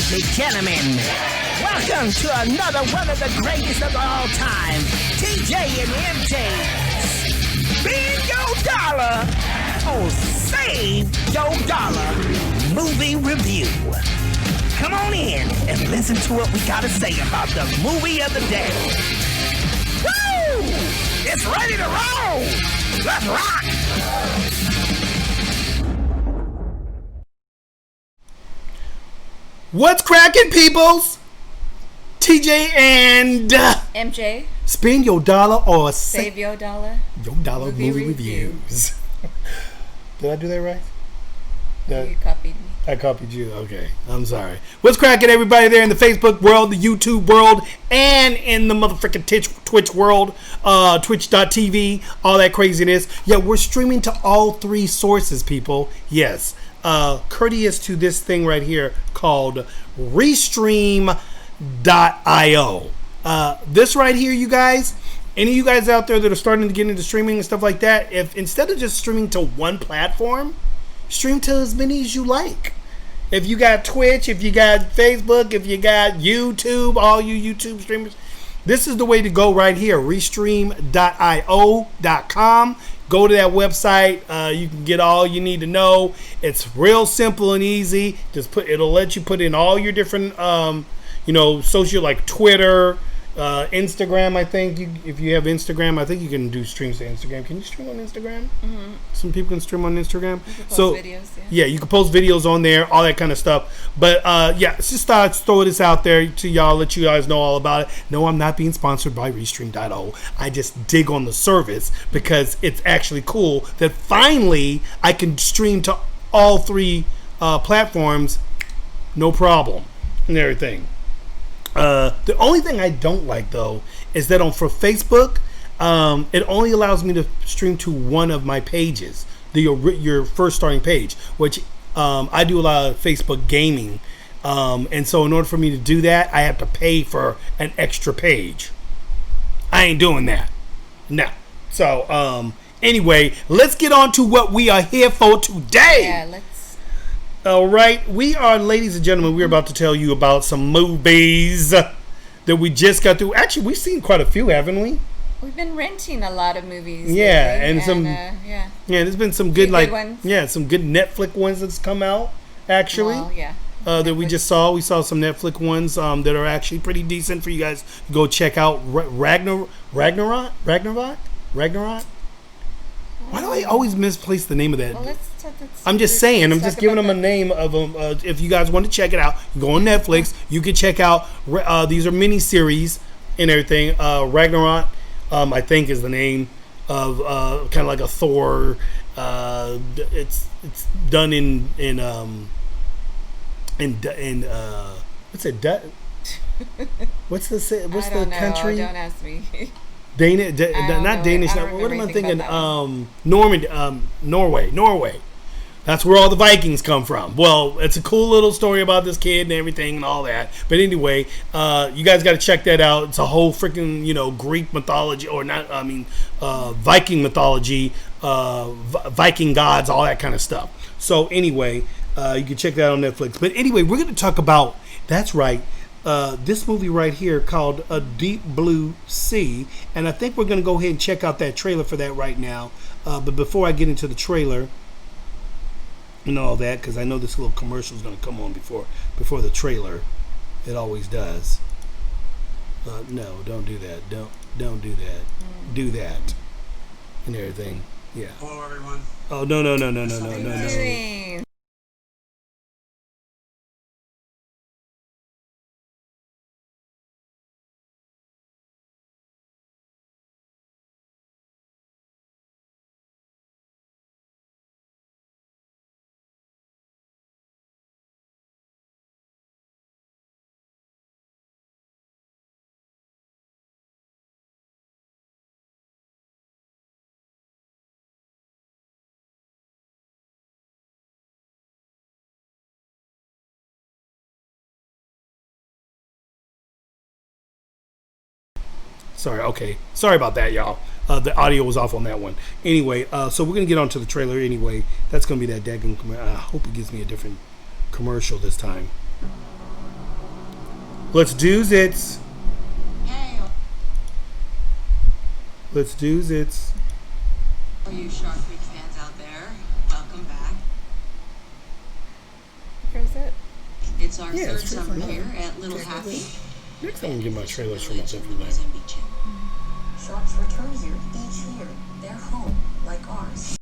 Ladies and gentlemen, welcome to another one of the greatest of all time, TJ and MJ's Spin Your Dollar or Save Your Dollar Movie Review. Come on in and listen to what we gotta say about the movie of the day. Woo! It's ready to roll! Let's rock! What's cracking, peoples? TJ and MJ. Spin Your Dollar or Save Your Dollar. Your Dollar Movie Reviews. Did I do that right? You copied me. I copied you. Okay. I'm sorry. What's cracking, everybody there in the Facebook world, the YouTube world, and in the motherfucking Twitch world, twitch.tv, all that craziness. Yeah, we're streaming to all three sources, people. Yes. Courteous to this thing right here called Restream.io. This right here, you guys, any of you guys out there that are starting to get into streaming and stuff like that, if instead of just streaming to one platform, stream to as many as you like. If you got Twitch, if you got Facebook, if you got YouTube, all you YouTube streamers, this is the way to go right here. Restream.io.com. Go to that website. You can get all you need to know. It's real simple and easy. It'll let you put in all your different, social, like Twitter, Instagram. I think if you have Instagram, I think you can do streams to Instagram. Can you stream on Instagram? Mm-hmm. Some people can stream on Instagram. You can post videos. Yeah, you can post videos on there, all that kind of stuff. But just throw this out there to y'all, let you guys know all about it. No, I'm not being sponsored by Restream.io. I just dig on the service because it's actually cool that finally I can stream to all three platforms, no problem, and everything. The only thing I don't like, though, is that for Facebook, it only allows me to stream to one of my pages, your first starting page, which I do a lot of Facebook gaming. And so in order for me to do that, I have to pay for an extra page. I ain't doing that. No. So, anyway, let's get on to what we are here for today. Yeah, let's. All right, we are, ladies and gentlemen, we're about to tell you about some movies that we just got through. Actually, we've seen quite a few, haven't we? We've been renting a lot of movies. Yeah, lately, yeah, there's been some good ones. Some good Netflix ones that's come out. Actually, that we just saw. We saw some Netflix ones that are actually pretty decent for you guys to go check out. Ragnarok. Why do I always misplace the name of that? Well, I'm just saying. I'm just giving them a name of them. If you guys want to check it out, you go on Netflix. You can check out. These are mini series and everything. Ragnarok, I think, is the name of kind of like a Thor. It's done in what's it? What's the country? Don't ask me. Not Danish. What am I thinking? Norway. That's where all the Vikings come from. Well, it's a cool little story about this kid and everything and all that. But anyway, you guys got to check that out. It's a whole freaking Greek mythology, or not? I mean, Viking mythology, Viking gods, all that kind of stuff. So anyway, you can check that out on Netflix. But anyway, we're going to talk about. That's right. This movie right here called A Deep Blue Sea, and I think we're going to go ahead and check out that trailer for that right now. But before I get into the trailer and all that, because I know this little commercial is going to come on before the trailer. It always does. No, don't do that. Don't do that. Do that and everything. Yeah. Hello, everyone. Oh no. Sorry, okay. Sorry about that, y'all. The audio was off on that one. Anyway, so we're going to get on to the trailer anyway. That's going to be that daggone commercial. I hope it gives me a different commercial this time. Let's do it. Hey, Let's do it. all you Shark Week fans out there, welcome back. Froze it. It's our Yeah, third it's summer free. here at Little Happy. Next time we get my trailers from Village up in the there. Mozambique Channel. Sharks return here each year. Their home, like ours.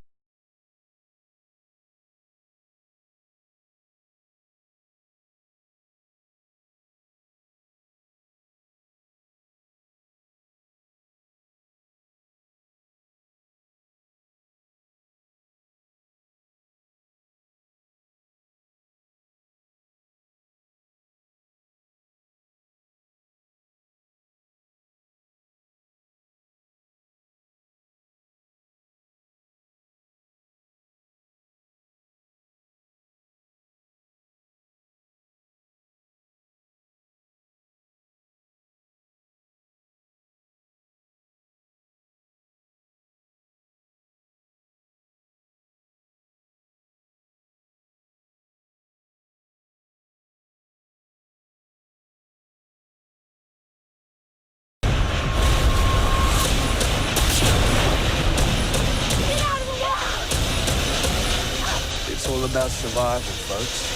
It's all about survival, folks.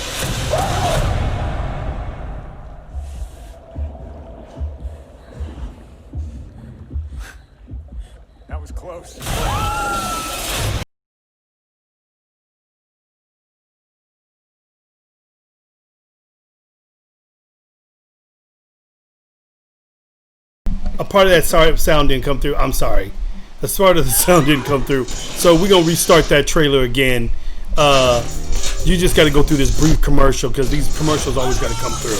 That was close. A part of that sound didn't come through. I'm sorry. A part of the sound didn't come through. So we're going to restart that trailer again. You just got to go through this brief commercial because these commercials always got to come through.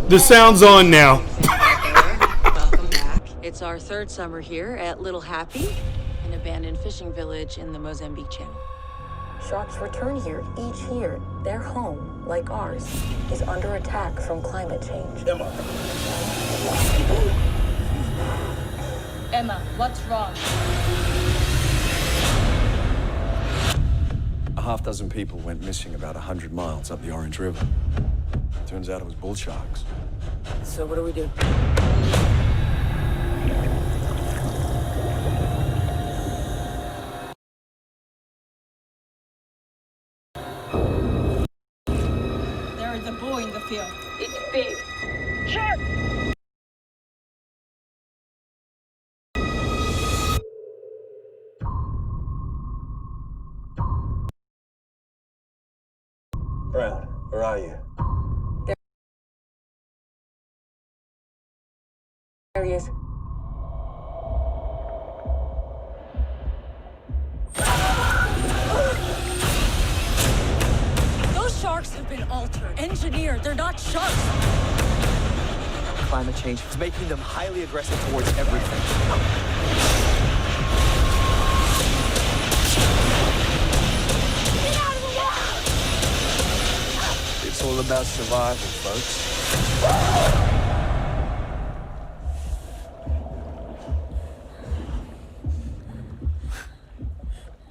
The sound's on now. Welcome back. It's our third summer here at Little Happy, an abandoned fishing village in the Mozambique Channel. Sharks return here each year. Their home, like ours, is under attack from climate change. Emma, what's wrong? A half dozen people went missing about 100 miles up the Orange River. Turns out it was bull sharks. So what do we do? There is a boy in the field. It's big. Brown, where are you? There he is. Those sharks have been altered, engineered. They're not sharks. Climate change is making them highly aggressive towards everything. It's all about survival, folks.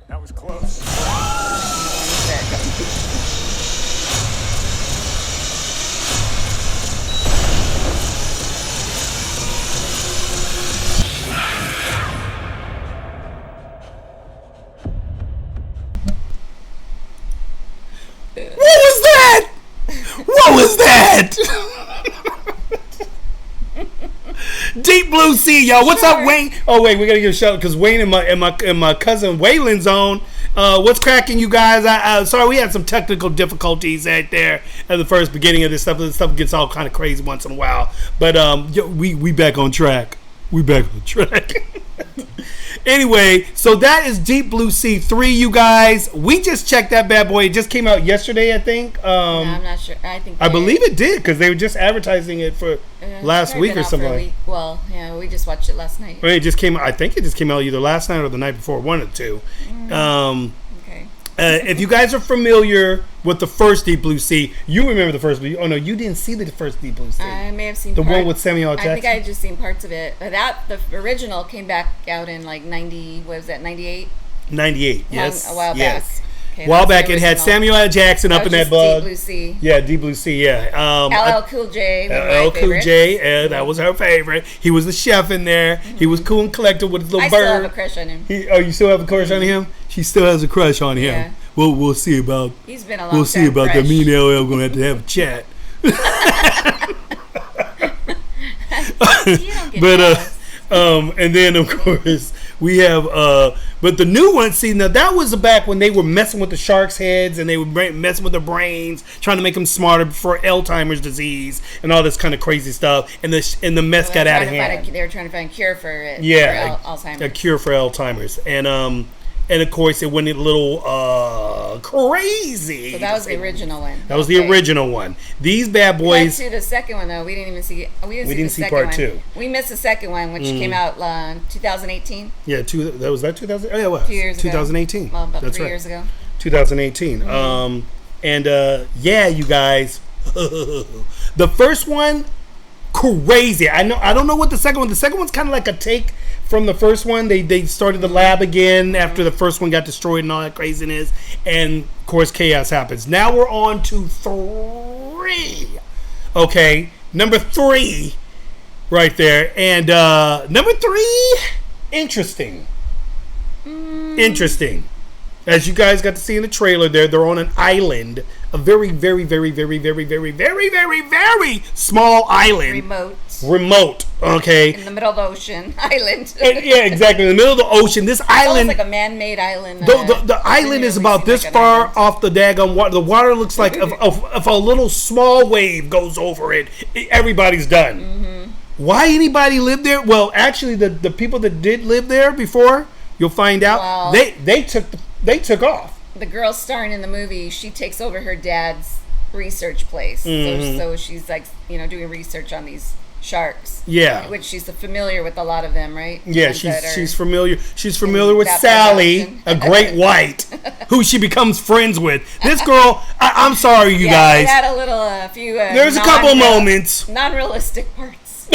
That was close. What was that? What was that? Deep Blue Sea, y'all. What's up, Wayne? Oh wait, we gotta give a shout out because Wayne and my cousin Waylon's on. What's cracking, you guys? Sorry, we had some technical difficulties right there at the first beginning of this stuff. This stuff gets all kind of crazy once in a while, but we back on track. We back on track. Anyway, so that is Deep Blue Sea 3, you guys. We just checked that bad boy. It just came out yesterday, I think. No, I'm not sure. I believe it did because they were just advertising it for last week or something. Well, yeah, we just watched it last night. It just came. I think it just came out either last night or the night before, one of the two. Okay. If you guys are familiar with the first Deep Blue Sea, you remember the first. Oh no, you didn't see the first Deep Blue Sea. I may have seen the one with Samuel L. Jackson. I think I had just seen parts of it. But the original came back out in like 90. What was that? 98. 98. Yes. A while yes. back. Okay, a while back, it had Samuel L. Jackson up in that bug. Deep Blue Sea. Yeah, Deep Blue Sea. Yeah. LL Cool J. LL Cool J. That was her favorite. He was the chef in there. He was cool and collected with his little bird. I still have a crush on him. You still have a crush on him? She still has a crush on him. Yeah. We'll see about. He's been a long time. We'll see about that. Me and LL gonna have a chat. And then of course we have but the new one, see, now that was back when they were messing with the sharks' heads and they were messing with their brains, trying to make them smarter for Alzheimer's disease and all this kind of crazy stuff, and the mess got out of hand. They were trying to find a cure for it. Yeah, for Alzheimer's. A cure for Alzheimer's, and of course it went a little crazy. So that was the original one. That was the original one. These bad boys. To the second one though, we didn't even see. We didn't see part one. 2. We missed the second one, which came out 2018. Yeah, that was 2000. Oh yeah, it was 2 years 2018. Ago. Well, about That's 3 right. years ago. 2018. Yeah, you guys. The first one, crazy. I don't know what the second one. The second one's kind of like a take from the first one. They started the lab again after the first one got destroyed and all that craziness, and of course chaos happens. Now we're on to 3. Okay, number 3 right there. And number 3, interesting. As you guys got to see in the trailer there, they're on an island, a very, very, very, very, very, very, very, very, very small island. Remote, okay. In the middle of the ocean, island. Yeah, exactly. In the middle of the ocean, this island. It's like a man-made island. The island is about this far off the daggone water. The water looks like if a little small wave goes over it, everybody's done. Mm-hmm. Why anybody live there? Well, actually, the people that did live there before, you'll find out, they took off. The girl starring in the movie, she takes over her dad's research place. Mm-hmm. So she's like, doing research on these sharks. Yeah. Which she's familiar with a lot of them, right? Yeah, she's familiar. She's familiar with Sally, a great white, who she becomes friends with. This girl, I'm sorry, you guys. They had a few. There's a couple moments. Non-realistic parts.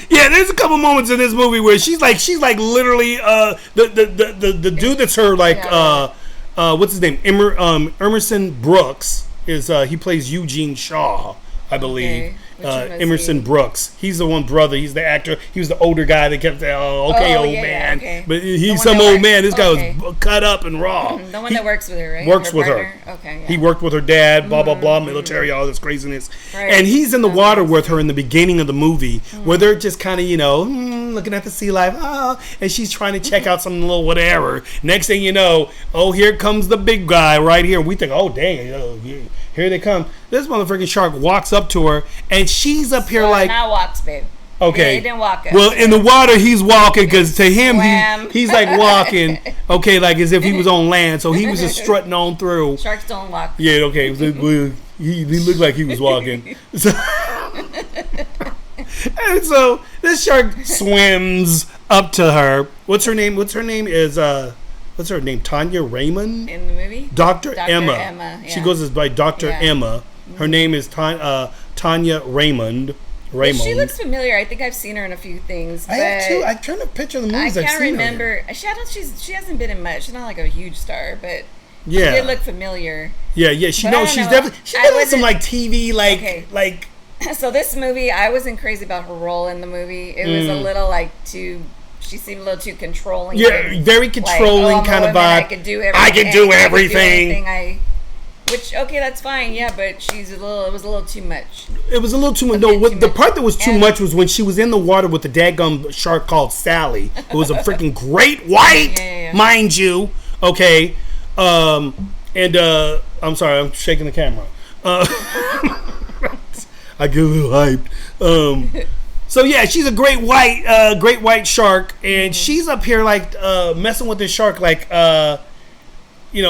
Yeah, there's a couple moments in this movie where she's like literally the dude that's her what's his name, Emerson Brooks is he plays Eugene Shaw, I believe. Emerson Brooks, he's the one brother, he's the actor, he was the older guy that kept saying old man. Okay. But he's some old man. This guy was cut up and raw. The one that works with her, right? Works with her. Okay. Yeah. He worked with her dad, blah blah blah, military, all this craziness. Right. And he's in the water with her in the beginning of the movie, where they're just kind of looking at the sea life, and she's trying to check out some little whatever. Next thing you know, here comes the big guy right here. We think, oh dang, here they come. This motherfucking shark walks up to her, and she's up here like. Now walks, babe. Okay. He didn't walk. Well, in the water, he's walking because to him, he's like walking. Okay, like as if he was on land. So he was just strutting on through. Sharks don't walk. Yeah. Okay. He looked like he was walking. And so this shark swims up to her. What's her name? What's her name? Tanya Raymond? In the movie? Dr. Emma. Yeah. She goes by Dr. Emma. Her name is Tanya Raymond. She looks familiar. I think I've seen her in a few things. I have too. I'm trying to picture the movies I've seen. I can't remember. She hasn't been in much. She's not like a huge star, but she did look familiar. Yeah. She's definitely some like TV like. So this movie, I wasn't crazy about her role in the movie. It was a little she seemed a little too controlling. Yeah, very controlling kind of vibe. I can do everything. That's fine. Yeah, but it was a little too much. It was a little too much. No, the part that was too much was when she was in the water with the daggum shark called Sally. It was a freaking great white, mind you. Okay. And I'm sorry, I'm shaking the camera. I get a little hyped. So yeah, she's a great white shark, and she's up here like messing with this shark, like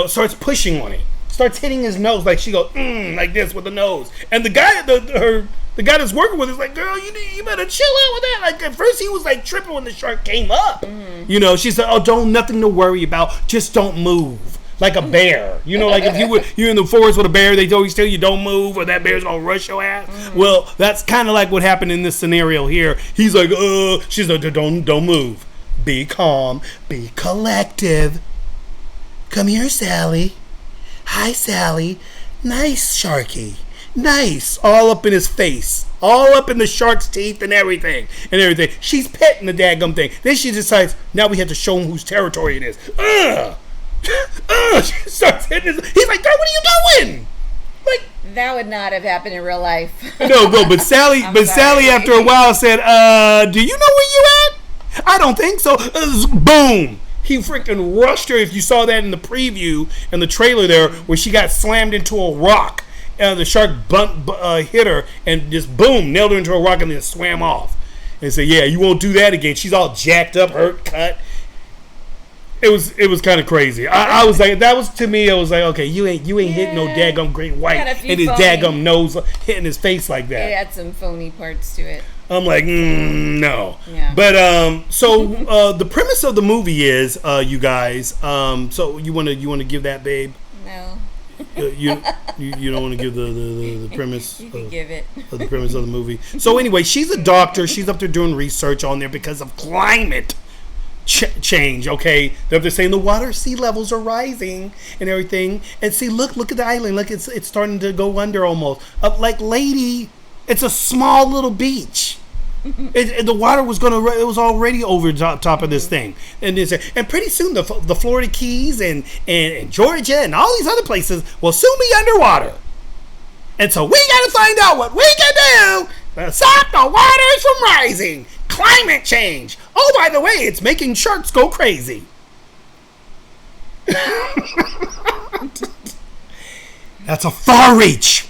starts pushing on it, starts hitting his nose, like she goes like this with the nose, and the guy the guy that's working with is like, girl, you better chill out with that. Like at first he was like tripping when the shark came up. She said, oh, nothing to worry about, just don't move. like a bear. You know, like if you're in the forest with a bear, they always tell you don't move or that bear's gonna rush your ass. Well, that's kind of like what happened in this scenario here. He's like, she's like, don't move. Be calm. Be collective. Come here, Sally. Hi, Sally. Nice, Sharky. Nice. All up in his face. All up in the shark's teeth and everything. She's petting the daggum thing. Then she decides, now we have to show him whose territory it is. She starts hitting his... He's like, girl, what are you doing? Like, that would not have happened in real life. No, but Sally Sally after a while said, do you know where you at? I don't think so. Boom. He freaking rushed her. If you saw that in the preview and the trailer there, where she got slammed into a rock. The shark hit her and just boom, nailed her into a rock and then swam off. And said, yeah, you won't do that again. She's all jacked up, hurt, cut. It was kind of crazy. I was like, that was, to me, it was like, okay, you ain't hitting no daggum great white and his daggum nose hitting his face like that. It had some phony parts to it. I'm like, no. Yeah. But so the premise of the movie is, you guys. So you wanna give that, babe? No. You don't want to give the premise. You can give it. Of the premise of the movie. So anyway, she's a doctor. She's up there doing research on there because of climate change. Okay, they're saying the water sea levels are rising and everything. And see, look at the island. Look, it's starting to go under almost. Like, lady, it's a small little beach. The water was it was already over top of this thing, and pretty soon the Florida Keys and Georgia and all these other places will soon be underwater, and so we got to find out what we can do to stop the waters from rising. Climate change. Oh, by the way, it's making sharks go crazy. That's a far reach,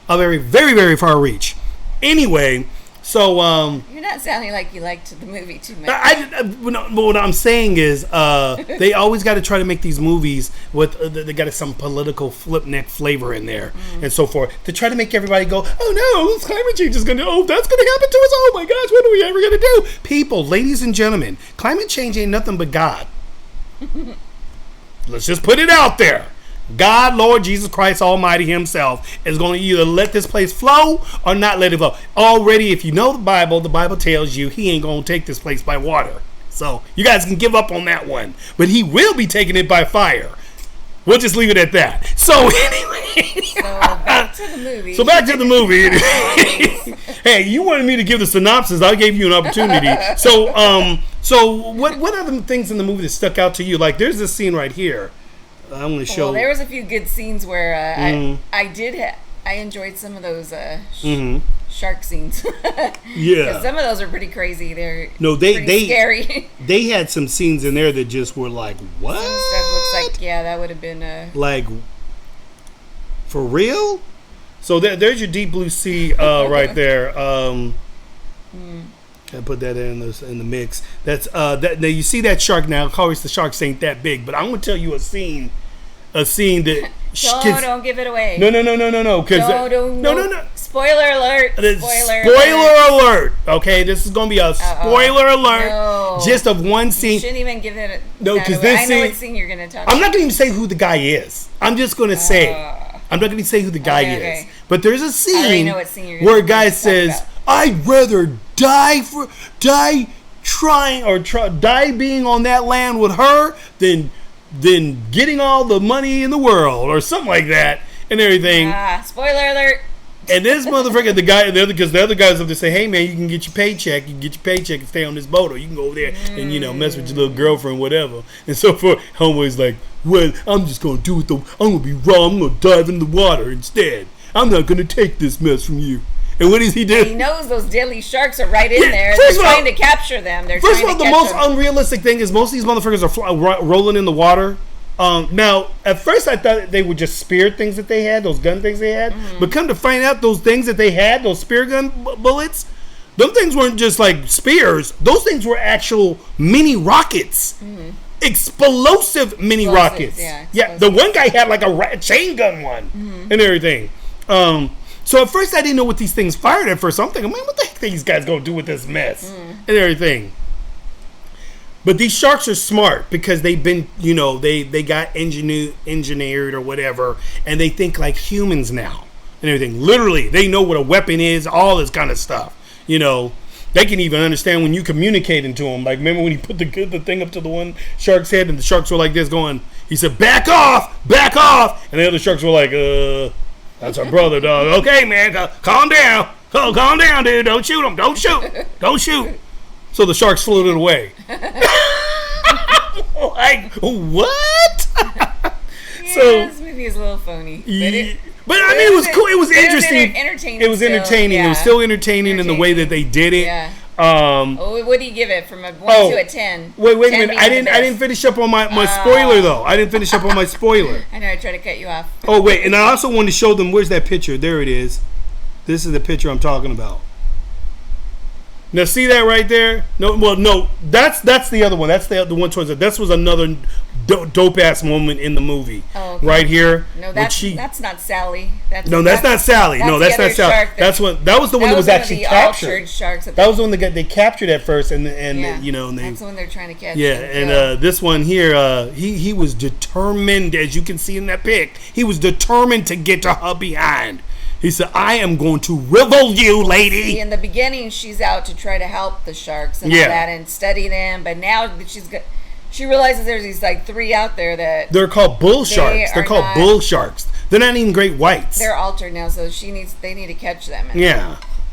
a very, very, very far reach. Anyway. So, you're not sounding like you liked the movie too much. What I'm saying is, they always got to try to make these movies with they got some political flip neck flavor in there and so forth to try to make everybody go, oh no, climate change is that's gonna happen to us. Oh my gosh, what are we ever gonna do? People, ladies and gentlemen, climate change ain't nothing but God. Let's just put it out there. God, Lord Jesus Christ Almighty himself is going to either let this place flow or not let it flow. Already, if you know the Bible tells you he ain't going to take this place by water. So you guys can give up on that one. But he will be taking it by fire. We'll just leave it at that. So anyway. So back to the movie. Hey, you wanted me to give the synopsis. I gave you an opportunity. So what are the things in the movie that stuck out to you? Like, there's this scene right here. I'm going to show. Well, there was a few good scenes where I enjoyed some of those shark scenes. Yeah, some of those are pretty crazy. They're they scary. They had some scenes in there that just were like, what? Some stuff looks like that would have been like for real. So there's your Deep Blue Sea right there. I put that in the mix. That's that. Now you see that shark. Now, of course, the sharks ain't that big, but I'm gonna tell you a scene that. Don't give it away. No. No. Spoiler alert. Spoiler alert. Okay, this is gonna be a spoiler alert. No. Just of one scene. You shouldn't even give it. No, because this I know what scene you're gonna talk about. I'm not gonna even say who the guy is. I'm just gonna say. I'm not gonna say who the guy is. But there's a scene where a guy says, "I'd rather die being on that land with her than getting all the money in the world," or something like that, and everything. Spoiler alert. And this motherfucker, because the other guys up there say, "Hey man, you can get your paycheck. You can get your paycheck and stay on this boat, or you can go over there and mess with your little girlfriend, whatever." And so forth. Homeboy's like, "Well, I'm just gonna do it though. I'm gonna be raw. I'm gonna dive in the water instead. I'm not gonna take this mess from you." And what does he do? He knows those deadly sharks are right in there. They're trying to capture them. First of all, the most unrealistic thing is most of these motherfuckers are rolling in the water. Now, at first I thought they were just spear things that they had, those gun things they had. But come to find out, those things that they had, those spear gun bullets, those things weren't just like spears. Those things were actual mini rockets. Explosive mini rockets. Yeah, the one guy had like a chain gun one and everything. So at first I didn't know what these things fired at first. I'm thinking, man, what the heck are these guys gonna do with this mess and everything? But these sharks are smart because they've been, they got engineered or whatever, and they think like humans now and everything. Literally, they know what a weapon is, all this kind of stuff. They can even understand when you communicating to them. Like, remember when he put the thing up to the one shark's head, and the sharks were like this going, he said, back off, and the other sharks were like, that's our brother, dog. Okay, man, calm down. Oh, calm down, dude. Don't shoot him. Don't shoot. So the sharks floated away. Like, what? This movie is a little phony. But I mean, it was cool. It was interesting. Entertaining. It was entertaining. Yeah. It was still entertaining in the way that they did it. Yeah. What do you give it from a 1 to a 10? Wait a minute. I didn't finish up on my spoiler though. I didn't finish up on my spoiler. I know I tried to cut you off. Oh wait, and I also wanted to show them, where's that picture? There it is. This is the picture I'm talking about. Now see that right there? No, that's the other one. That's the one towards it. This was another dope ass moment in the movie. Oh, okay. Right here. No, that's not Sally. That's not Sally. No, that's not Sally. That was the one that was actually captured. Sharks that was the one that they captured at first, and and that's the one they're trying to catch. Yeah, and this one here, he was determined, as you can see in that pic. He was determined to get to her behind. He said, I am going to rivel you, lady. See, in the beginning, she's out to try to help the sharks and all that and study them. But now she realizes there's these like 3 out there that... They're called bull sharks. They're called bull sharks. They're not even great whites. They're altered now, so they need to catch them.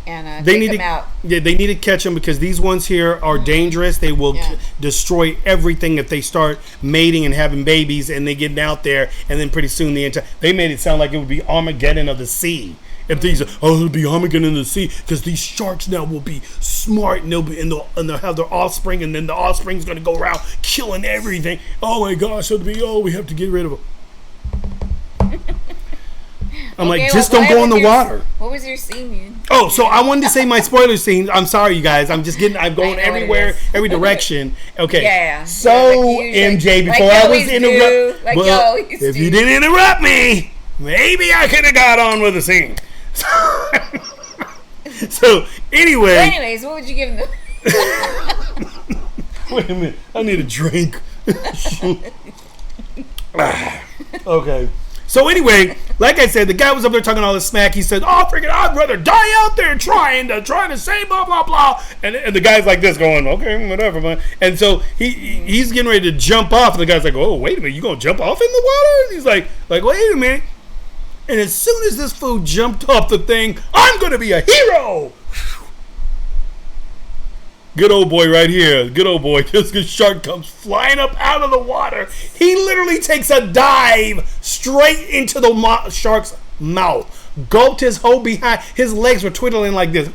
And they take them out. Yeah, they need to catch them because these ones here are dangerous. They will destroy everything if they start mating and having babies and they get out there, and then pretty soon they made it sound like it would be Armageddon of the sea. If it'll be Armageddon in the sea because these sharks now will be smart and they'll have their offspring, and then the offspring's gonna go around killing everything. Oh my gosh, we have to get rid of them. I'm just don't go in the water. What was your scene? Oh, so I wanted to say my spoiler scene. I'm sorry, you guys. I'm going everywhere, every direction. Okay. Yeah. So, MJ, before I was interrupted, if you didn't interrupt me, maybe I could have got on with the scene. So, anyway. Anyways, what would you give them? Wait a minute. I need a drink. Okay. So anyway, like I said, the guy was up there talking all this smack. He said, "Oh, freaking, I'd rather die out there trying to say blah blah blah." And the guy's like this, going, "Okay, whatever, man." And so he's getting ready to jump off, and the guy's like, "Oh, wait a minute, you gonna jump off in the water?" And he's like, "Wait a minute." And as soon as this fool jumped off the thing, I'm gonna be a hero. Good old boy right here. Good old boy. This shark comes flying up out of the water. He literally takes a dive straight into the shark's mouth. Gulped his whole behind. His legs were twiddling like this.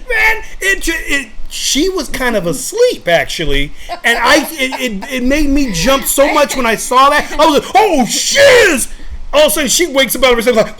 Man, she was kind of asleep actually, and it made me jump so much when I saw that. I was like, "Oh shiz!" All of a sudden, she wakes up out of herself like,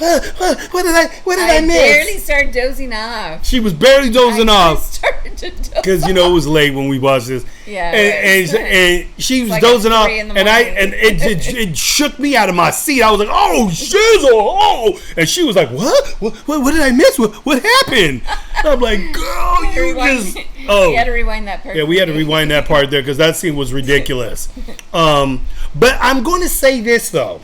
what did I miss? I barely started dozing off. She was barely dozing off. Because, it was late when we watched this. Yeah. And she was dozing off. And it shook me out of my seat. I was like, oh, shizzle. Oh. And she was like, what? What did I miss? What happened? And I'm like, girl, you just... Oh. We had to rewind that part. Yeah, we had to rewind that part there because that scene was ridiculous. But I'm going to say this, though.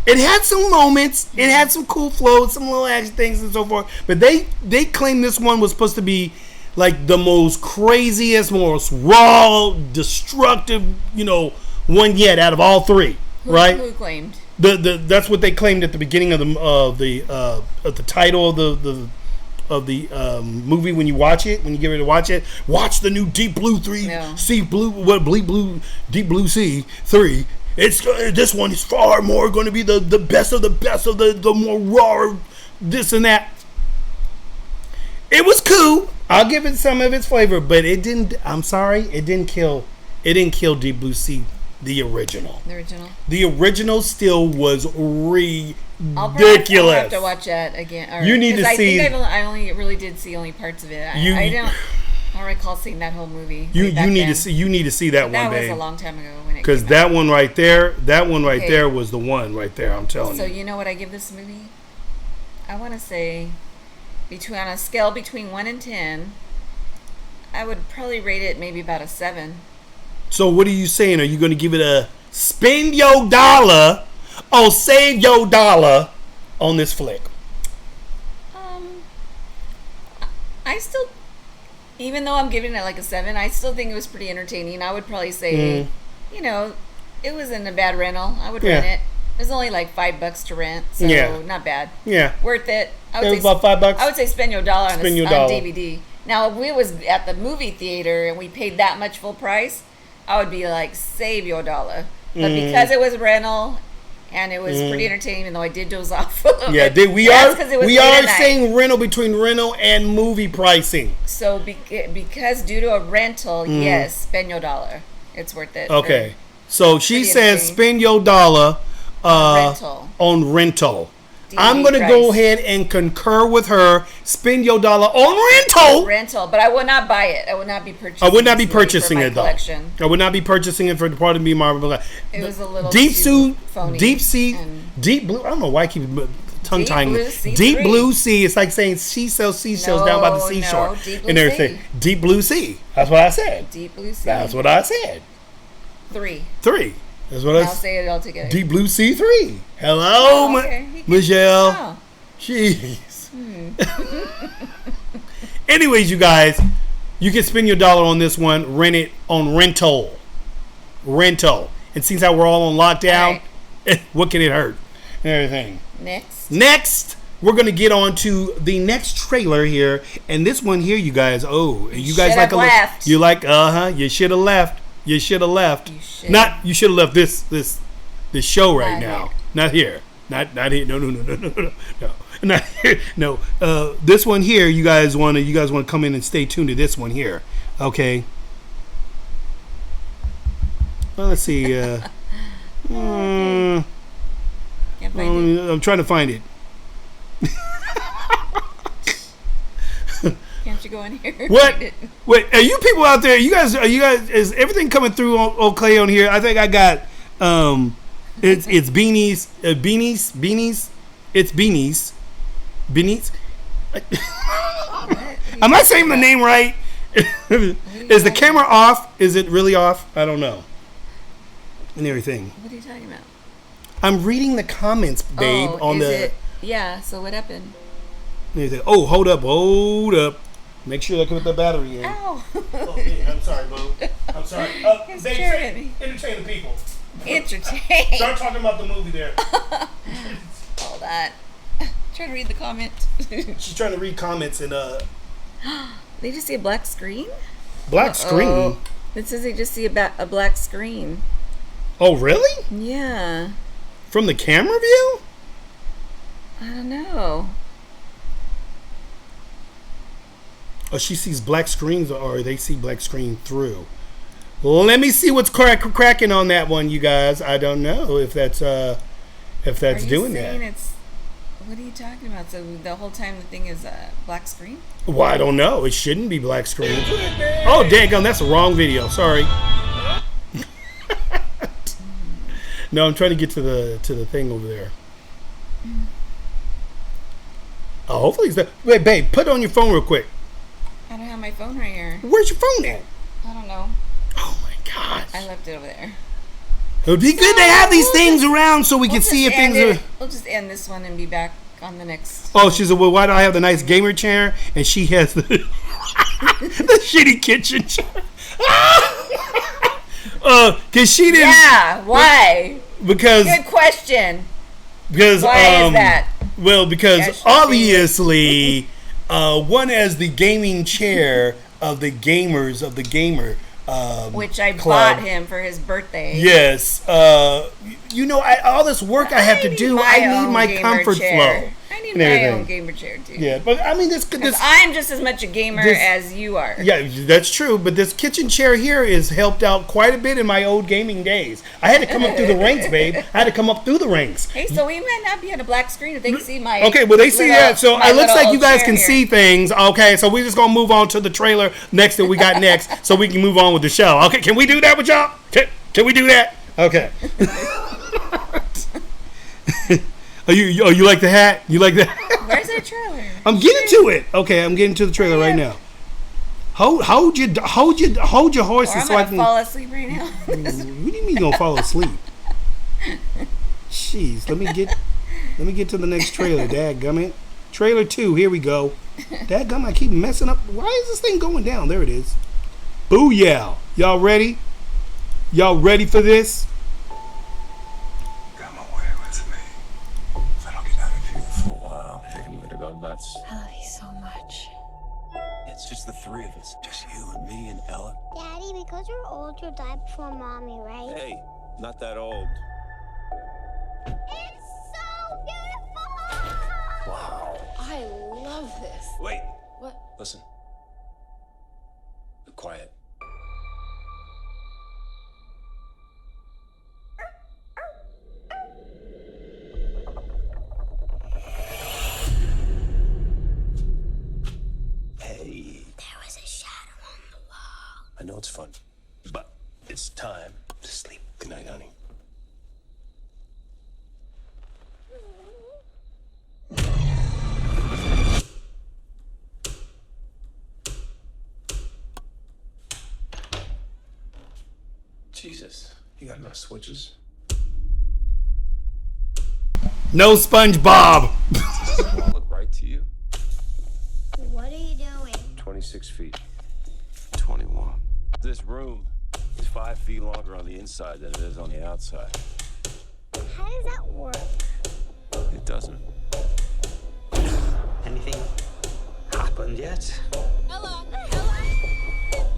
It had some moments. It had some cool flows, some little action things and so forth. But they claimed this one was supposed to be like the most craziest, most raw, destructive, one yet out of all 3. Right? Who claimed? That's what they claimed at the beginning of the title of the movie when you watch it, when you get ready to watch it. Watch the new Deep Blue 3, Deep Blue Sea 3. This one is far more going to be the best of the best of the more raw, this and that. It was cool. I'll give it some of its flavor, but it didn't. I'm sorry, it didn't kill Deep Blue Sea, the original. The original still was ridiculous. I'll have to watch that again. You need to see. I only really did see only parts of it. I don't recall seeing that whole movie. You need to see that one. That was a long time ago when it. Because that one right there, there was the one right there. I'm telling you. So you know what I give this movie? I want to say on a scale between 1 and 10, I would probably rate it maybe about a 7. So what are you saying? Are you going to give it a spend your dollar or save your dollar on this flick? I still, even though I'm giving it like a 7, I still think it was pretty entertaining. I would probably say, you know, it wasn't a bad rental. I would rent it. It was only like $5 to rent, so not bad. Yeah. Worth it. I It would was about $5? I would say spend your dollar on Spend your on dollar. DVD. Now, if we was at the movie theater and we paid that much full price, I would be like, save your dollar. But because it was rental and it was pretty entertaining, even though I did doze off a little bit. We That's 'cause it was are late at night. saying rental between rental and movie pricing. So because due to a rental, yes, spend your dollar. It's worth it. Okay. So she Pretty says entertaining. spend your dollar Rental. on rental. DVD I'm going to go price. ahead and concur with her. Spend your dollar on rental. But I would not buy it. I would not be purchasing. I would not be this movie purchasing for my it though. collection. I would not be purchasing it for the part of me Marvel. It was a little deep too sea, phony deep sea, and- deep blue. I don't know why I keep tongue tying. Blue Sea Deep 3. blue sea. It's like saying she sells seashells down by the No, seashore Deep Blue and everything. Sea. Deep blue sea. That's what I said. Deep Blue Sea. That's what I said. 3. 3. That's what I I'll said. say it all together. Deep blue sea 3. Hello, Oh, okay. He can- Michelle. Oh. Jeez. Anyways, you guys, you can spend your dollar on this one. Rent it on rental. And since how we're all on lockdown, what can it hurt? And everything. Next, we're gonna get on to the next trailer here, and this one here, you guys. Oh, you guys Should like have left. You like? You should have left. You should have left. Not you should have left this show right Not now. here. Not here. Not here. No. Not here. No. This one here, you guys want to come in and stay tuned to this one here. Okay. Well, let's see. Can't find it. I'm trying to find it. Can't you go in here? What? Wait, are you people out there? You guys? Is everything coming through okay on here? I think I got. It's beanies. It's beanies. Am I saying the name right? Is the camera off? Is it really off? I don't know. And everything. What are you talking about? I'm reading the comments, babe. Yeah. So what happened? Oh, hold up. Make sure I put the battery in. Ow! Okay, I'm sorry, Bo. I'm sorry. He's Babe, staring at me. entertain the people. Entertain. Start talking about the movie there. Hold on. Try to read the comment. She's trying to read comments and They just see a black screen? black screen. It says they just see a black screen. Oh, really? Yeah. From the camera view? I don't know. Oh, she sees black screens, or they see black screen through. Let me see what's cracking on that one, you guys. I don't know if that's doing that. What are you talking about? So the whole time the thing is a black screen? Well, I don't know. It shouldn't be black screen. Oh, daggone, that's the wrong video. Sorry. No, I'm trying to get to the thing over there. Oh, hopefully it's that. Wait, babe, put it on your phone real quick. I don't have my phone right here. Where's your phone at? I don't know. Oh my gosh. I left it over there. It would be good to have these things around so we can see if things are. We'll just end this one and be back on the next. Oh, she said, well, why do I have the nice gamer chair? And she has the, the shitty kitchen chair. Because she didn't. Yeah, why? Because. Good question. Because, why is that? Well, because Yes, obviously, one has the gaming chair of the gamers of the gamer. Which I club. bought him for his birthday. Yes. You know, all this work I have to do, I need my comfort flow. I need and my everything. own gamer chair too. Yeah, but I mean, this I'm just as much a gamer as you are. Yeah, that's true. But this kitchen chair here has helped out quite a bit in my old gaming days. I had to come up through the ranks, babe. I had to come up through the ranks. Hey, so we might not be on a black screen if they can see my. Okay, well, they see that. So my it looks like little you guys chair can here. see things. Okay, so we're just going to move on to the trailer next that we got next so we can move on with the show. Okay, can we do that with y'all? Can we do that? Okay. Oh, you like the hat? You like that? Where's the trailer. I'm getting to it. Okay, I'm getting to the trailer right now. Hold your horses Or I'm so I gonna can fall asleep right now. What do you mean you gonna fall asleep? Jeez, let me get to the next trailer, dadgummit. Trailer 2, here we go. Dadgum, I keep messing up. Why is this thing going down? There it is. Booyah. Y'all ready? Y'all ready for this? Come away with me. If I don't get out of here for a while, you're gonna go nuts. I love you so much. It's just the three of us. Just you and me and Ella. Daddy, because you're old, you'll die before Mommy, right? Hey, not that old. It's so beautiful! Wow. I love this. Wait. What? Listen. Be quiet. Hey. There was a shadow on the wall. I know it's fun, but it's time to sleep. Good night, honey. Jesus, you got enough switches? No SpongeBob. Does this wall look right to you? What are you doing? 26 feet. 21. This room is 5 feet longer on the inside than it is on the outside. How does that work? It doesn't. Anything happened yet? Ella!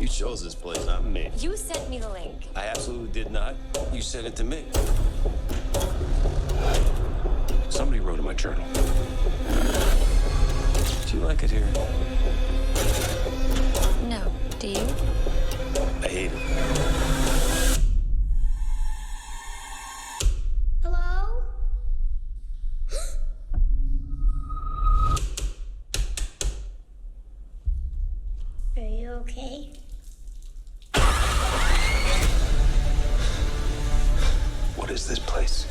You chose this place, not me. You sent me the link. I absolutely did not. You sent it to me. Somebody wrote in my journal. Do you like it here? No. Do you? I hate it. Hello? Are you okay? What is this place?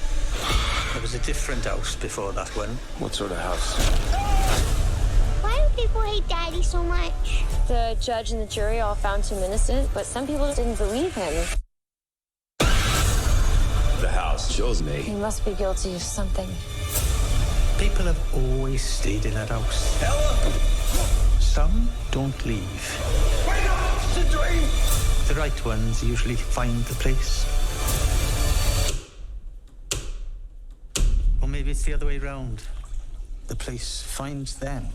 There was a different house before that one. What sort of house? Why do people hate Daddy so much? The judge and the jury all found him innocent, but some people didn't believe him. The house shows He me. must be guilty of something. People have always stayed in that house. Some don't leave. The right ones usually find the place. Or maybe it's the other way round. The place finds them.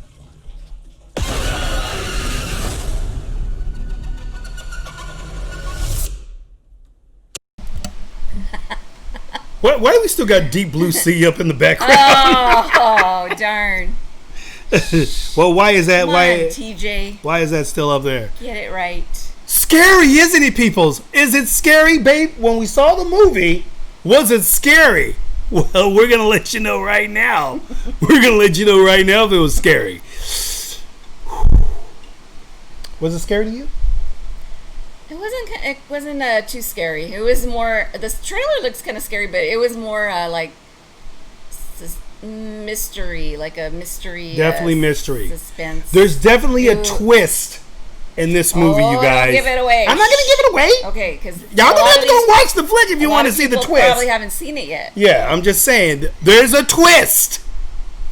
Why do we still got Deep Blue Sea up in the background? Oh, darn. Well, why is that? Come Why? on, TJ. Why is that still up there? Get it right. Scary, isn't it, peoples? Is it scary, babe? When we saw the movie, was it scary? Well, we're going to let you know right now. We're going to let you know right now if it was scary. Was it scary to you? It wasn't too scary. It was more, this trailer looks kind of scary, but it was more like mystery, like a mystery. Definitely mystery. Suspense. There's definitely a twist in this movie, you guys. Don't give it away. I'm not going to give it away. Okay, because Y'all don't have to go watch the flick if you want to see the twist. Probably haven't seen it yet. Yeah, I'm just saying, there's a twist.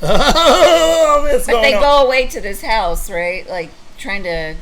Oh, But they go away to this house, right? Like trying to.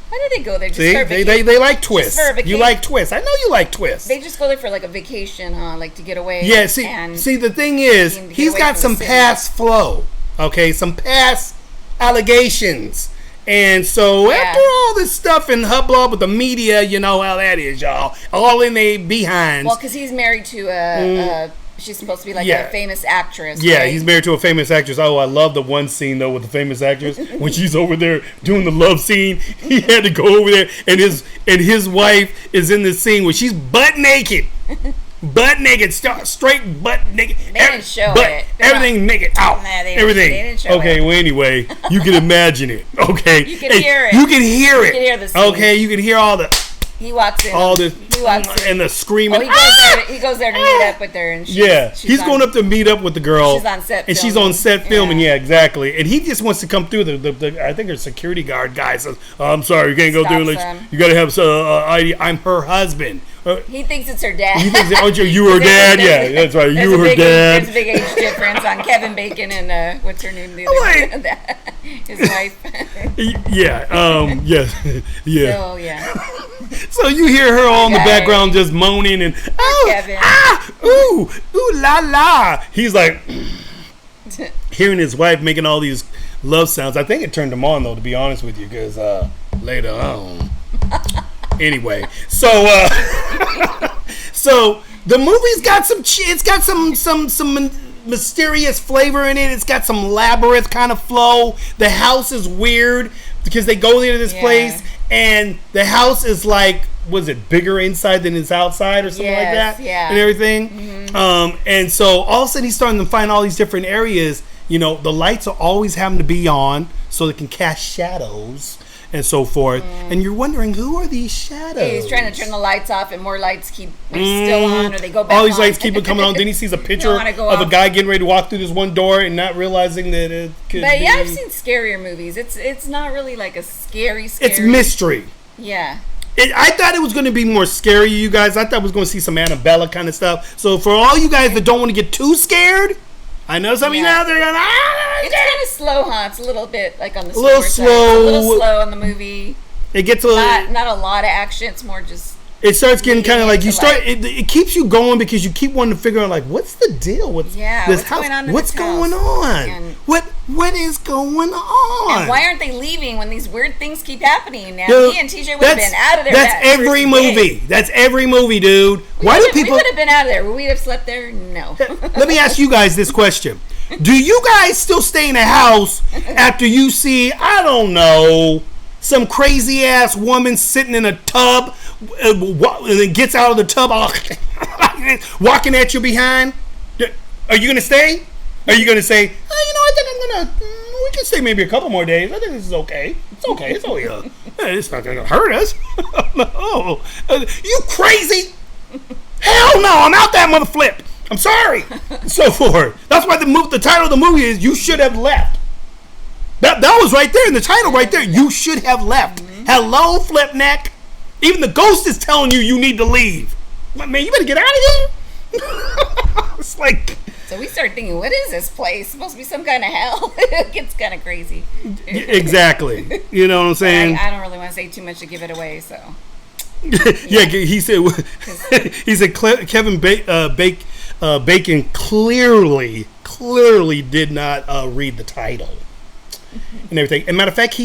Why did they go there? Just See, for they like twists. for a You vacation. like twists. I know you like twists. They just go there for like a vacation, huh? Like to get away. Yeah, and see, the thing is, to get he's away got from some the city. past flow, okay? Some past allegations. And so Yeah. after all this stuff and hubbub with the media, you know how that is, y'all. All in their behinds. Well, because he's married to she's supposed to be like Yeah. a famous actress. Yeah, right? he's married to a famous actress. Oh, I love the one scene though with the famous actress when she's over there doing the love scene. He had to go over there, and his wife is in this scene where she's butt naked, straight butt naked. They didn't show butt, it. Everything naked out. Nah, they everything. didn't show Okay, it. well anyway, you can imagine it. Okay, You can hear it. You can hear it. You can hear the scene. Okay, you can hear all the He walks in. All this He walks in. and the screaming. He goes there to meet up with her, and he's going up to meet up with the girl. She's on set, and she's on set filming. Yeah, exactly. And he just wants to come through. The I think her security guard guy says, oh, "I'm sorry, you can't go through. You got to have ID. I'm her husband." He thinks it's her dad. He thinks, "Oh, you her dad?" Yeah, that's right. You her dad. There's a big age difference on Kevin Bacon and what's her name? His wife. Yeah. Yeah. So yeah. So you hear her all in the background just moaning and Kevin. ooh la la. He's like hearing his wife making all these love sounds. I think it turned him on though, to be honest with you, because later on. Anyway, so so the movie's got it's got some mysterious flavor in it. It's got some labyrinth kind of flow. The house is weird because they go into this place and the house is like, was it bigger inside than it's outside or something like that? Yeah. And everything. And so all of a sudden he's starting to find all these different areas. You know, the lights are always having to be on so they can cast shadows and so forth. And you're wondering, who are these shadows? He's trying to turn the lights off and more lights keep still on, or they go back all these on. Lights keep coming on. Then he sees a picture of a guy getting ready to walk through this one door and not realizing that it could be. I've seen scarier movies. It's not really like a scary. It's mystery. Yeah. I thought it was going to be more scary, you guys. I thought I was going to see some Annabella kind of stuff. So for all you guys that don't want to get too scared, I know some of you now, they're going, it's kind of slow, huh? It's a little bit like on the slow. A little slow on the movie. It gets not a lot of action. It's more just. It starts getting kind of like you start. It keeps you going because you keep wanting to figure out like, what's the deal with this house? What's going on? What is going on? And why aren't they leaving when these weird things keep happening? Now me and TJ would have been out of there. That's every movie. That's every movie, dude. Why do people? We would have been out of there. Would we have slept there? No. Let me ask you guys this question: do you guys still stay in the house after you see, I don't know, some crazy ass woman sitting in a tub and then gets out of the tub walking at you behind? Are you going to stay? Are you going to say, I think I'm going to, we can stay maybe a couple more days. I think this is okay. It's okay. It's only it's not going to hurt us. No. You crazy? Hell no. I'm out that mother flip. I'm sorry. So forth. That's why the title of the movie is You Should Have Left. That was right there in the title right there. You should have left. Hello, Flipneck. Even the ghost is telling you need to leave. Man, you better get out of here. It's like. So we start thinking, what is this place? It's supposed to be some kind of hell. It gets kind of crazy. Exactly. You know what I'm saying? I don't really want to say too much to give it away, so. Yeah, he said Kevin Bacon clearly did not read the title. And everything. And matter of fact,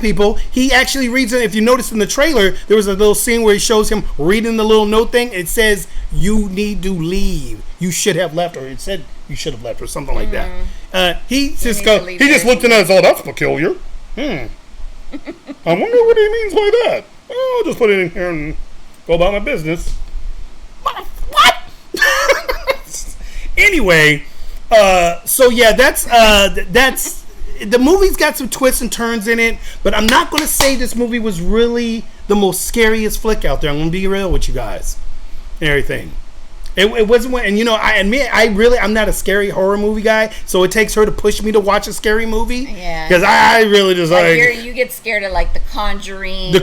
people, he actually reads it. If you notice in the trailer, there was a little scene where he shows him reading the little note thing. It says, "You need to leave. You should have left," or it said, "You should have left," or something like that. He just looked at us. Oh, that's peculiar. I wonder what he means by that. Oh, I'll just put it in here and go about my business. What? Anyway, so yeah, that's. The movie's got some twists and turns in it, but I'm not going to say this movie was really the most scariest flick out there. I'm going to be real with you guys and everything. It wasn't, and you know, I admit, I'm not a scary horror movie guy, so it takes her to push me to watch a scary movie. Yeah. Because I really just like you get scared of like The Conjuring.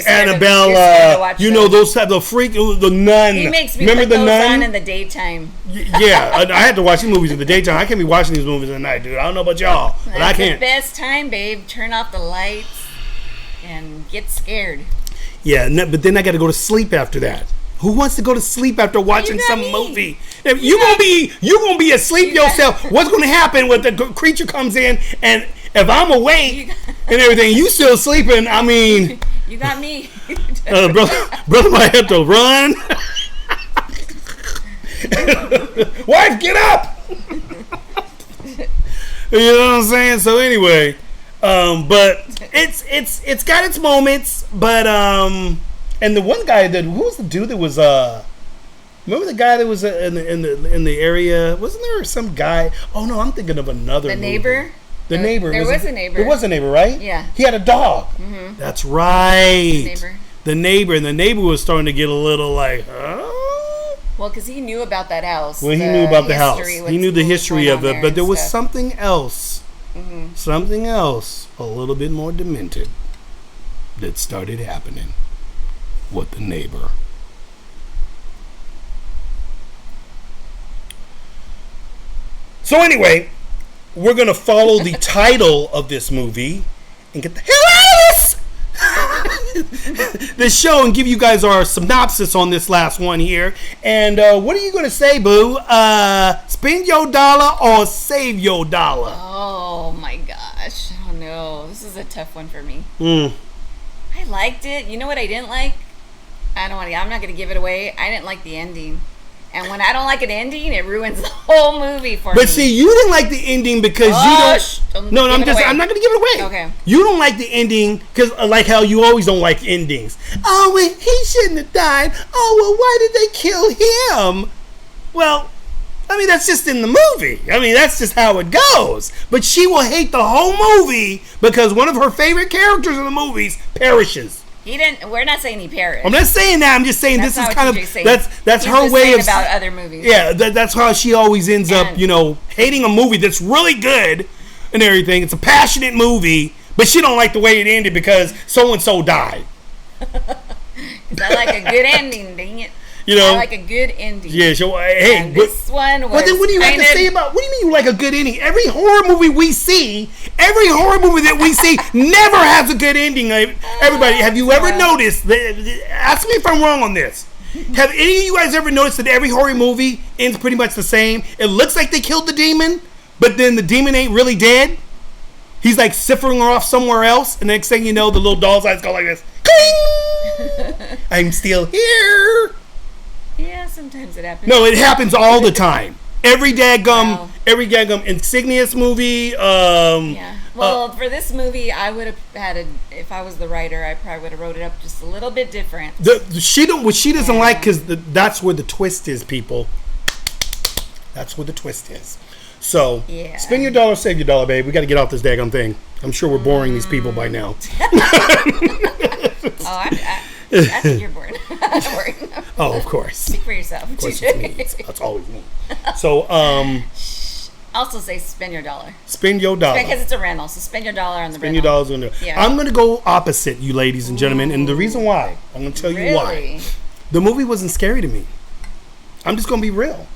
Annabella. You know, those type of freak, the Nun. He makes me remember put the those Nun on in the daytime. Yeah, I had to watch these movies in the daytime. I can't be watching these movies at night, dude. I don't know about y'all, but I can't. That's the best time, babe. Turn off the lights and get scared. Yeah, but then I got to go to sleep after that. Who wants to go to sleep after watching some movie? If you gonna be asleep yourself. What's gonna happen when the creature comes in, and if I'm awake and everything, you still sleeping? I mean, you got me. brother might have to run. Wife, get up! You know what I'm saying? So anyway, but it's got its moments, but and the one guy who was the dude that was remember the guy that was in the area? Wasn't there some guy? Oh no, I'm thinking of another. The neighbor. The neighbor. There was a neighbor. There was a neighbor, right? Yeah. He had a dog. Mm-hmm. That's right. the neighbor, and the neighbor was starting to get a little like, huh? Well, because he knew about that house. Well, he knew about the house. He knew the what was history going of on it, there but and there was stuff. something else. Mhm. Something else, a little bit more demented, that started happening with the neighbor. So anyway, we're going to follow the title of this movie and get the hell out of this show and give you guys our synopsis on this last one here. And what are you going to say, boo? Spend your dollar or save your dollar? Oh my gosh. Oh no. This is a tough one for me. Mm. I liked it. You know what I didn't like? I'm not going to give it away. I didn't like the ending. And when I don't like an ending, it ruins the whole movie for me. But see, you didn't like the ending because you don't. No, I'm not gonna give it away. Okay. You don't like the ending because, like how you always don't like endings. Oh, well, he shouldn't have died. Oh, well, why did they kill him? Well, I mean, that's just in the movie. I mean, that's just how it goes. But she will hate the whole movie because one of her favorite characters in the movies perishes. He didn't. We're not saying he perished. I'm not saying that. I'm just saying That's this is not kind what of TJ's saying. that's He's her just way saying of about other movies. Yeah, that's how she always ends up, And- you know, hating a movie that's really good and everything. It's a passionate movie, but she don't like the way it ended because so and so died. 'Cause I like a good ending. Dang it. You know, I like a good ending. yeah. So hey, And this one was. well, then what do you have to kind of- say about? What do you mean you like a good ending? Every horror movie we see, every horror movie that we see, never has a good ending. Everybody, have you ever noticed? Ask me if I'm wrong on this. Have any of you guys ever noticed that every horror movie ends pretty much the same? It looks like they killed the demon, but then the demon ain't really dead. He's like ciphering her off somewhere else, and the next thing you know, the little doll's eyes go like this. Cling! I'm still here. Yeah, sometimes it happens. No, it happens all the time. Every daggum Insignious movie. Yeah. Well, for this movie, I would have had if I was the writer, I probably would have wrote it up just a little bit different. What she doesn't like because that's where the twist is, people. That's where the twist is. So, Yeah. spend your dollar, save your dollar, babe. We got to get off this daggum thing. I'm sure we're boring these people by now. I think you're bored. Oh, of course. Speak for yourself. Of course it's me. That's always me. So, Also say spend your dollar. spend your dollar. Because it's a rental, so spend your dollar on the Spend your rental. dollars on there. Yeah. I'm going to go opposite, you ladies and gentlemen. And the reason why, I'm going to tell you why. Really? The movie wasn't scary to me. I'm just going to be real.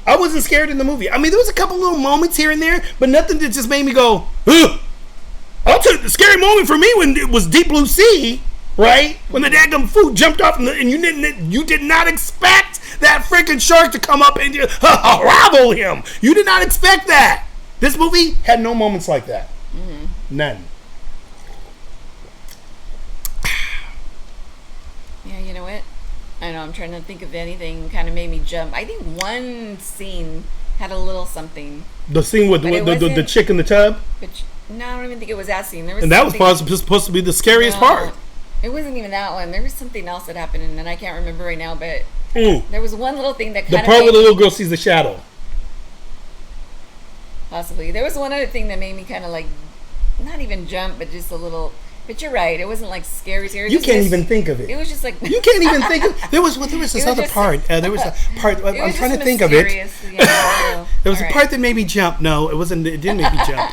I wasn't scared in the movie. I mean, there was a couple little moments here and there, but nothing that just made me go, ugh. I'll tell you, the scary moment for me when it was Deep Blue Sea, right? When the daggum food jumped off and you did not expect that freaking shark to come up and rival him. You did not expect that. This movie had no moments like that. None. Yeah, you know what? I know, I'm trying to think of anything kind of made me jump. I think one scene had a little something. The scene with But it the wasn't- chick in the tub? Which, no, I don't even think it was that scene. There was And that was something- supposed to be the scariest No, part. It wasn't even that one. There was something else that happened, and I can't remember right now, but Mm. there was one little thing that The kind part of where the little girl sees the shadow. Possibly. There was one other thing that made me kind of like, not even jump, but just a little. But you're right. It wasn't like scary. It was You just can't this- even think of it. It was just like You can't even think of there was this was other just- part. There was a part. it I'm was trying to just think of it. mysterious, yeah, There was a all right. part that made me jump. No, it wasn't. It didn't make me jump.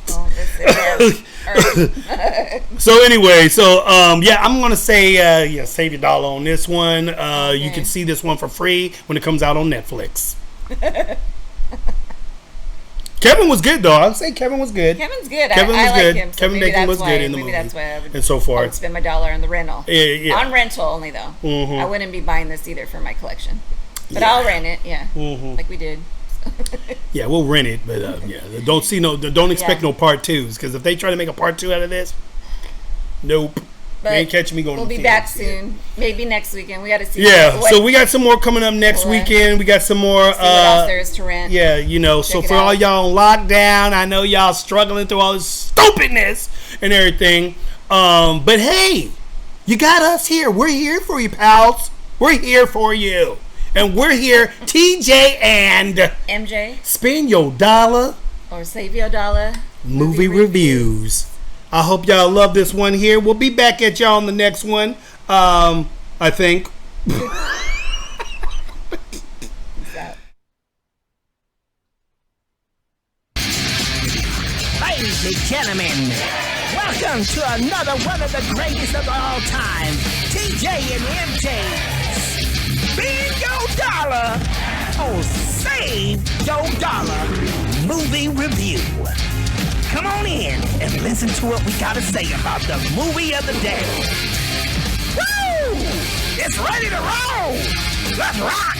Well, So anyway, yeah, I'm gonna say save your dollar on this one. You can see this one for free when it comes out on Netflix. Kevin was good though. I'd say Kevin was good. Kevin's good. Kevin I was like good. him. So Kevin maybe Bacon that's was why, good in the maybe movie. that's why I would, And so I forth. would spend my dollar on the rental. Yeah. On rental only though. Mhm. I wouldn't be buying this either for my collection. But Yeah. I'll rent it. Yeah. Mhm. Like we did. Yeah, we'll rent it, but don't expect no part twos because if they try to make a part two out of this, nope. But you ain't catching me going. We'll to be the back theaters. soon. Maybe next weekend. We got to see. Yeah, what- so we got some more coming up next What? weekend. We got some more. see what else there is to rent. Yeah, so Check it for all out. y'all on lockdown, I know y'all struggling through all this stupidness and everything. But hey, you got us here. We're here for you, pals. We're here for you. And we're here, TJ and MJ Spend Your Dollar or Save Your Dollar Movie Reviews. I hope y'all love this one here. We'll be back at y'all on the next one. I think. Ladies and gentlemen, welcome to another one of the greatest of all time. TJ and MJ's Bingo Dollar on Save Your Dollar Movie Review. Come on in and listen to what we gotta say about the movie of the day. Woo! It's ready to roll! Let's rock!